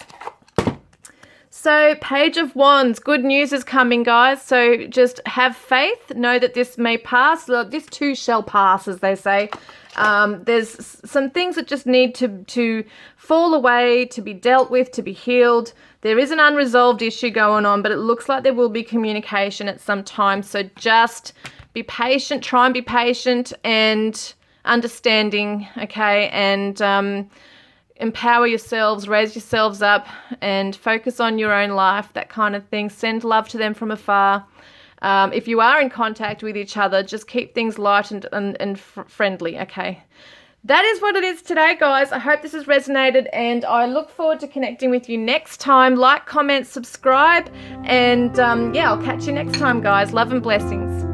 So, Page of Wands, good news is coming, guys. So just have faith. Know that this may pass. This too shall pass, as they say. There's some things that just need to fall away, to be dealt with, to be healed. There is an unresolved issue going on, but it looks like there will be communication at some time. So just be patient. Try and be patient and understanding, okay? And empower yourselves, raise yourselves up, and focus on your own life, that kind of thing. Send love to them from afar. If you are in contact with each other, just keep things light and friendly, okay? That is what it is today, guys. I hope this has resonated, and I look forward to connecting with you next time. Like, comment, subscribe, and yeah, I'll catch you next time, guys. Love and blessings.